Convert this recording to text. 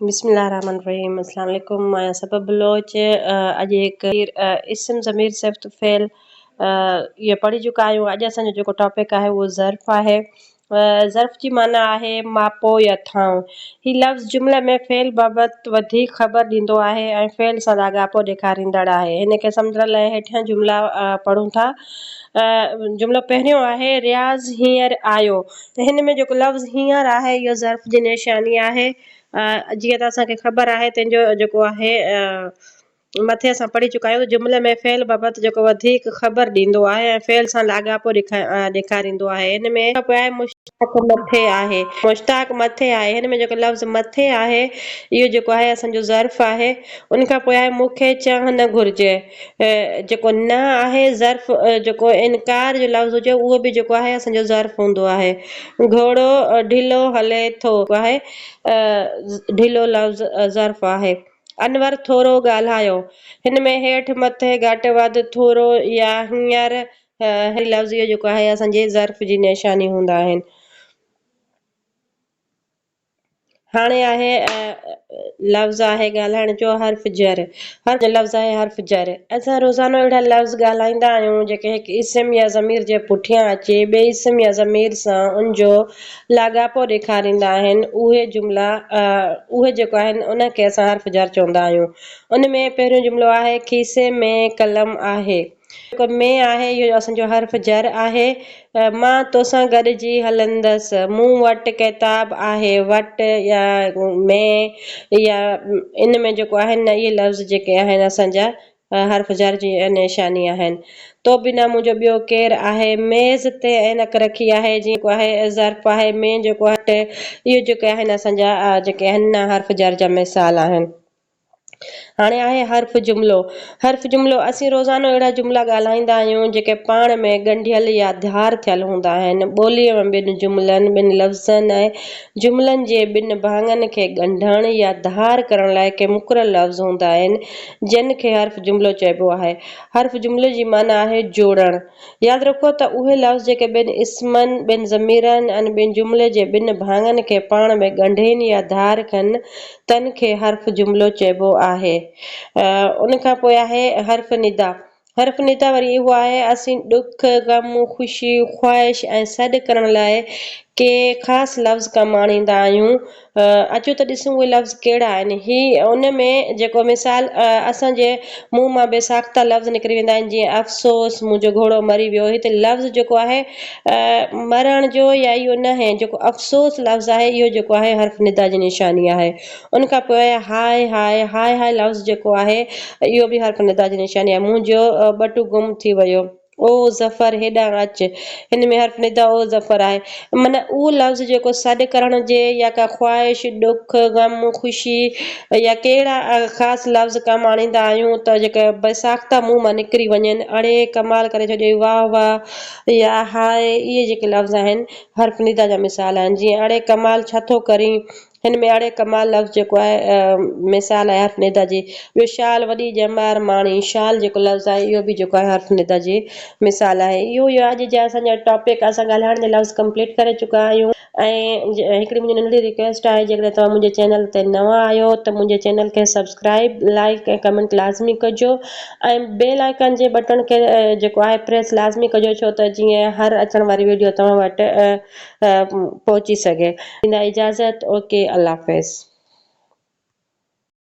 बिस्मिल्लाहिर्रहमानिर्रहीम अस्सलाम वालेकुम। मैं सबब बलोच अॼु हिकु इस्म ज़मीर सिफ़्त फ़ेल इहो पढ़ी चुका आहियूं। अॼु असांजो जेको टॉपिक आहे उहो ज़र्फ़ आहे। ज़र्फ़ जी माना आहे मापो या थांव। ही लफ़्ज़ जुमिले में फ़ेल बाबति वधीक ख़बर ॾींदो आहे ऐं फ़ेल सां लाॻापो ॾेखारींदड़ आहे। हिन खे समुझण लाइ हेठियां जुमिला पढ़ूं था। जुमिलो पहिरियों आहे रियाज़ हींअर आयो। त हिन में जेको लफ़्ज़ हींअर आहे इहो ज़र्फ़ जी निशानी आहे। जीअं त असांखे ख़बर आहे तंहिंजो जेको आहे मथे असां पढ़ी चुका आहियूं। जुमिले में फ़ेल बाबति जेको वधीक ख़बर ॾींदो आहे ऐं फ़ेल सां लाॻापो ॾेखारींदो आहे। हिन में पोइ आहे मुश्ताक मथे आहे। मुश्ताक मथे आहे। हिन में जेको लफ़्ज़ मथे आहे इहो जेको आहे असांजो ज़र्फ़ आहे। उन खां पोइ आहे मूंखे चवणु घुरिजे। जेको न आहे ज़र्फ़ जेको इनकार जो लफ़्ज़ हुजे उहो बि जेको आहे असांजो ज़र्फ़ हूंदो आहे। घोड़ो ढिलो हले थो आहे। ढिलो लफ़्ज़ ज़र्फ़ आहे। अनवर थोरो ॻाल्हायो। हिन में हेठि मथे घटि वधि थोरो या हींअर ही लफ़्ज़ इहो जेको आहे असांजे ज़र्फ़ जी निशानी हूंदा आहिनि। हाणे आहे लफ़्ज़ आहे ॻाल्हाइण जो हर्फ़ जर। हर लफ़्ज़ आहे हर्फ़ जर। असां रोज़ानो अहिड़ा लफ़्ज़ ॻाल्हाईंदा आहियूं जेके हिकु इस्म या ज़मीर जे पुठियां अचे ॿिए इस्म या ज़मीर सां उनजो लाॻापो ॾेखारींदा आहिनि। उहे जुमिला उहे जेको आहिनि उनखे असां हर्फ़ जर चवंदा आहियूं। उन में पहिरियों जुमिलो आहे खीसे में कलम आहे। जेको में आहे इहो असांजो हर्फ़ जर आहे। मां तोसां गॾिजी हलंदसि। मूं वटि किताब आहे। वटि या में या इन में जेको आहिनि इहे लफ़्ज़ जेके आहिनि असांजा हर्फ़ जर जी निशानी आहिनि। तो बिना मुंहिंजो ॿियो केरु आहे। मेज़ ते ऐनक रखी आहे जेको आहे ज़र्फ़ आहे। में जेको आहे इहो जेके आहिनि असांजा जेके आहिनि हर्फ़ जर जा मिसाल आहिनि। हाणे आहे हर्फ़ जुमिलो। हर्फ़ जुमिलो असीं रोज़ानो अहिड़ा जुमिला ॻाल्हाईंदा आहियूं जेके पाण में ॻंढियल या धार थियल हूंदा आहिनि। ॿोलीअ में ॿिनि जुमिलनि ॿिनि लफ़्ज़नि ऐं जुमिलनि जे ॿिनि भाङनि खे ॻंढण या धार करण लाइ के मुक़ररु लफ़्ज़ हूंदा आहिनि जिन खे हर्फ़ जुमिलो चइबो आहे। हर्फ़ जुमिले जी माना आहे जोड़णु। यादि रखो त उहे लफ़्ज़ जेके ॿिनि इस्मनि ॿिनि ज़मीरनि ऐं ॿिनि जुमिले जे ॿिनि भाङनि खे पाण में ॻंढेनि या धार कनि तन खे हर्फ़ जुमिलो चइबो आहे। उन खां पोइ आहे हर्फ़ निदा। हर्फ़ निदा वरी उहो आहे असीं ॾुख ग़म ख़ुशी ख़्वाहिश ऐं सॾु करण लाइ के ख़ासि लफ़्ज़ कमु आणींदा आहियूं। अचो त ॾिसूं उहे लफ़्ज़ कहिड़ा आहिनि। ही उन में जेको मिसाल असांजे मुंहं मां बेसाख्ता लफ़्ज़ निकिरी वेंदा आहिनि जीअं अफ़सोस मुंहिंजो घोड़ो मरी वियो। हिते लफ़्ज़ जेको आहे मरण जो या इहो न आहे जेको अफ़सोस लफ़्ज़ आहे इहो जेको आहे हर्फ़ निदा जी निशानी आहे। उन खां पोइ हाय हाय हाय हाय लफ़्ज़ जेको आहे इहो बि हर्फ़ निदा जी निशानी आहे। मुंहिंजो बटू गुम थी वियो। ओ ज़फ़र हेॾां अच। हिन में हर्फ़ निदा ओ ज़फ़र आहे। माना उहो लफ़्ज़ जेको सॾु करण जे या का ख़्वाहिश ॾुख ग़म ख़ुशी या कहिड़ा ख़ासि लफ़्ज़ कमु आणींदा आहियूं त जेके बेसाख्ता मुंहं मां निकिरी वञनि अड़े कमाल करे छॾियो वाह वाह या हाय इहे जेके लफ़्ज़ आहिनि हर्फ़ निदा जा मिसाल आहिनि। जीअं अड़े कमाल छा थो करीं। हिन में अड़े कमाल लफ़्ज़ जेको आहे मिसाल आहे हर्फ़ निदा जी। ॿियो शाल वॾी ॼमार माणी। शाल जेको लफ़्ज़ आहे इहो बि जेको आहे हर्फ़ निदा जी मिसाल आहे। इहो अॼु जा असांजा टॉपिक असां ॻाल्हाइण जे लफ़्ज़ कंप्लीट करे चुका आहियूं। ऐं हिकिड़ी मुंहिंजी नंढड़ी रिक्वेस्ट आहे जेकॾहिं तव्हां मुंहिंजे चैनल ते नवां आहियो त मुंहिंजे चैनल खे सब्सक्राइब लाइक ऐं कमेंट लाज़मी कजो ऐं बेल आइकन जे बटन खे जेको आहे प्रेस लाज़मी कजो छो त जीअं हर अचण वारी वीडियो तव्हां वटि पहुची सघे। इन इजाज़त ओके अल्लाह हाफ़िज़।